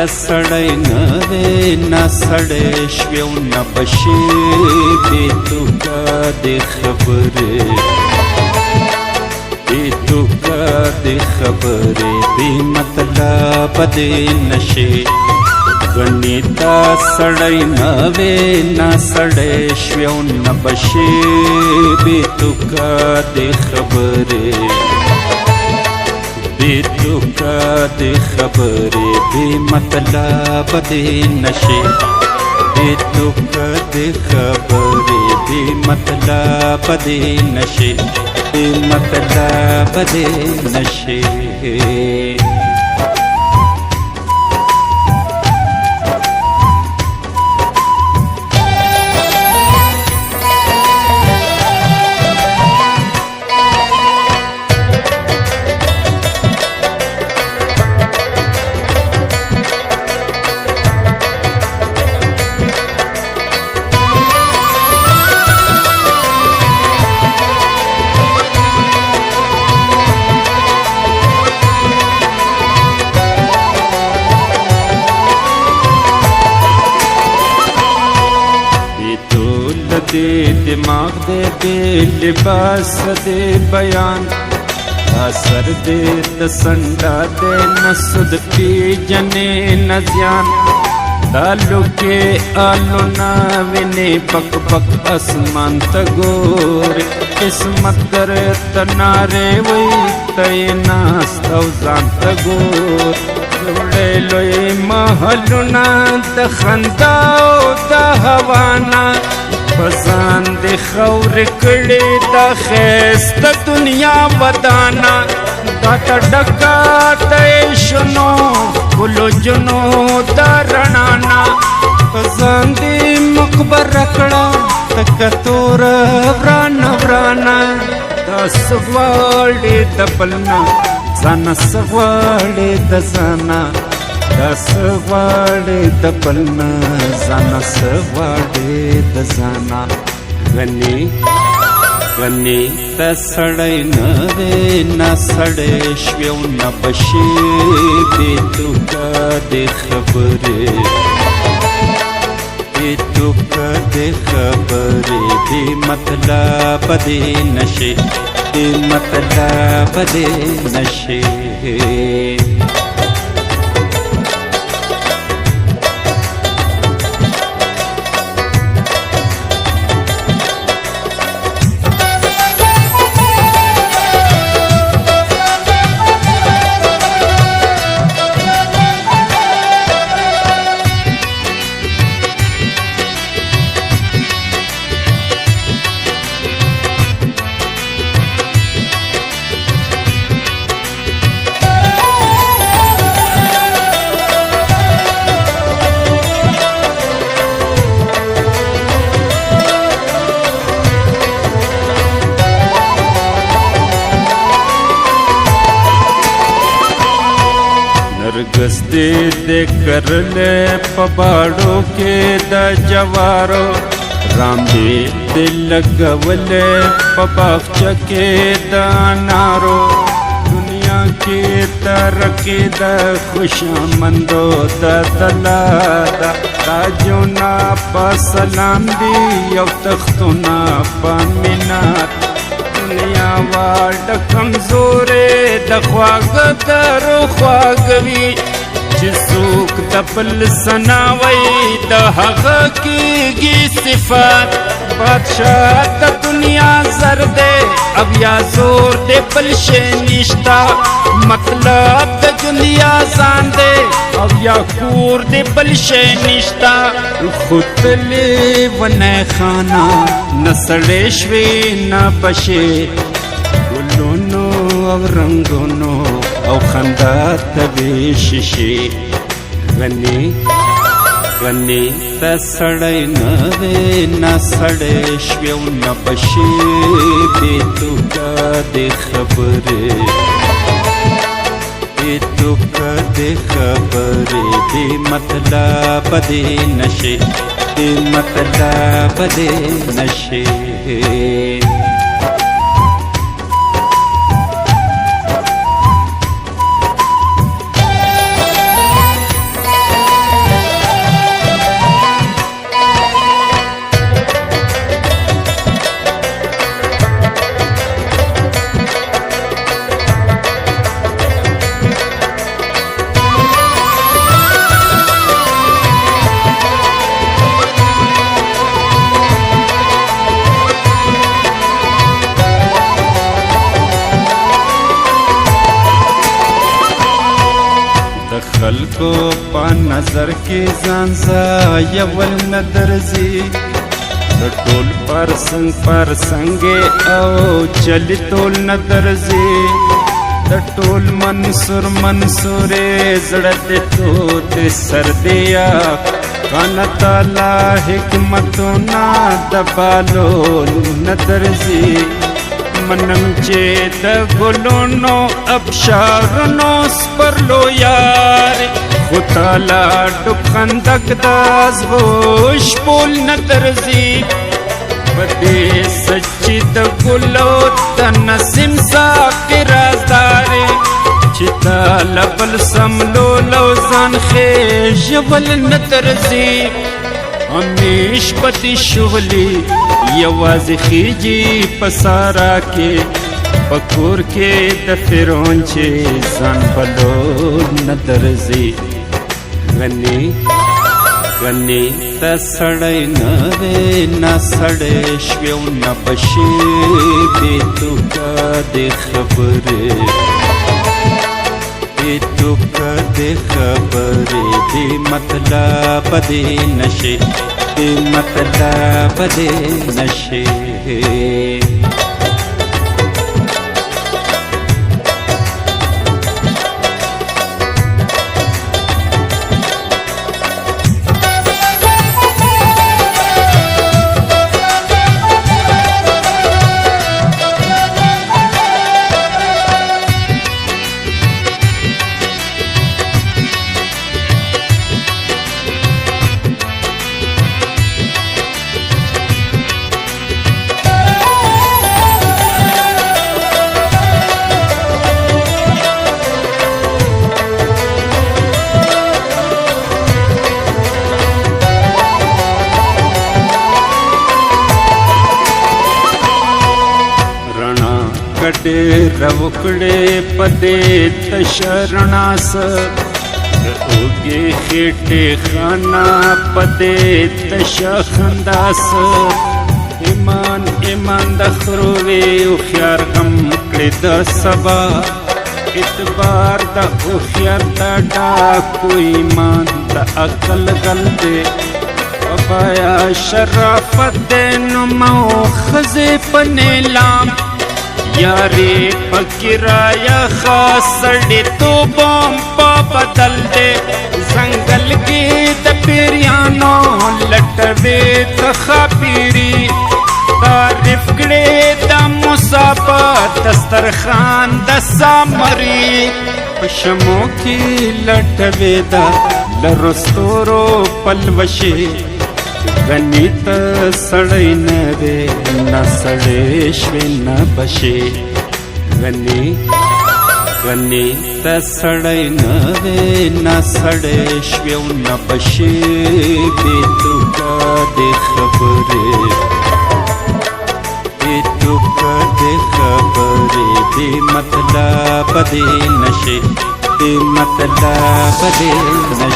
سړی نه وې نه سړی شوې او نه بشې بې توکه دې خبرې بې توکه دې خبرې بې مطلبه دې نشې غني تا سړی نه وې نه سړی شوې او نه بشې بې توکه دې خبرې بے توکا دے خبرے بے مطلب دے نشے بے توکا دے خبرے بے مطلب دے نشے بے مطلب دے نشے دے دماغ دے بے لباس دے بیان اثر دے تسنڈا دے نسد پی جنے نزیان دالو کے آلو ناوینے پک پک اسمان تگور قسمت در تنارے وی تیناس توزان تگور جوڑے لوی محلونا دخنداو دا ہوانا بزان دے خور کڑے دا خیست دنیا ودانا دا تا ڈکا تیشنو گلو جنو دا رنانا بزان دے مقبر رکڑا تکتور وران ورانا دا سغوالے دا پلنا زانا سغوالے دا زانا دس غواړې د پلنا ځانا سغواړې د ځانا غني غني ته سړی نه وې نه سړی شوې او نه بشې بې توکه دې خبرې بې توکه دې خبرې بې مطلبه دې نشې بې مطلبه دې نشې نرگس دے دے کرلے پباڑوں کے دا جوارو رام دے دے لگولے پباخچہ کے دا نارو دنیا کے ترقی دا خوشامندو دا دلادا تاجونا پا سلام دی یو تختونا پا منات دنیا واړ کمزورې د خواږ درو خواږوي چې څوک د بل ثنا وایي د هغه کېږي صفات بادشاه د دنیا زر دی او یا زور د بل شی نشته مطلب د دنیا ځان دی او یا کور د بل شی نشته خو تلې ونه خانه نه سړی شوې نه بشې ګلونو او رنګونو او خندا ته وې شیشې غني غني ته سړی نه وې نه سړی شوې او نه بشې بې توکه دې خبرې بے توکه دې خبرې بې مطلبه دې نشې بې مطلبه دې نشې خلکو په نظر کې ځان ځایول نه درځي د ټول پرسنګ او چلی ټول نه درځي د ټول منصورې زړه دې توت سر دیا کانا تعالی حکمتونه د بالول نه درځي منم چې د ګلونو ابشارونو سپرلو یار خو تعالی ډوب خندق د ازغو شپول نه درځي په دې سچي د ګلو د نسیم ساقي رازدارې چې تعالی بل سملولو ځان خېژول نه درځي همیش پتی شغلی یوازې خیجی پسارا کې پکور کې د فرعون چې ځان بلول نه درځي غني ته سړی نه وې نه سړی شوی او نه بشي بې توکه د خبرې توکه د خبرې بې مطلب دې نشي بې مطلب دې نشي ډېر وکړې په دې تشه رڼا سه د اوږې خېټې خانه په دې تشه خندا سه ایمان د خرو وې هوښیار غم کړې د سبا اعتبار د هوښیار د ډاکو ایمان د عقل غل دی بابایا شرافت دی نوم او ښځې په نیلام یارې پکې رایا خاص سړې توبم په بدل دی ځنګل کې د پیریانو لټوې ته ښاپیري تعریف کړې د مسافر دسترخوان د سامري په شمو کې لټوې د لرو ستورو پلوشې غني ته سړی نه وې نه سړی شوې نه بشې غني ته سړی نه وې نه سړی شوې نه بشې بې توکه د خبرې بې مطلب دې نشي بې مطلب دې نشي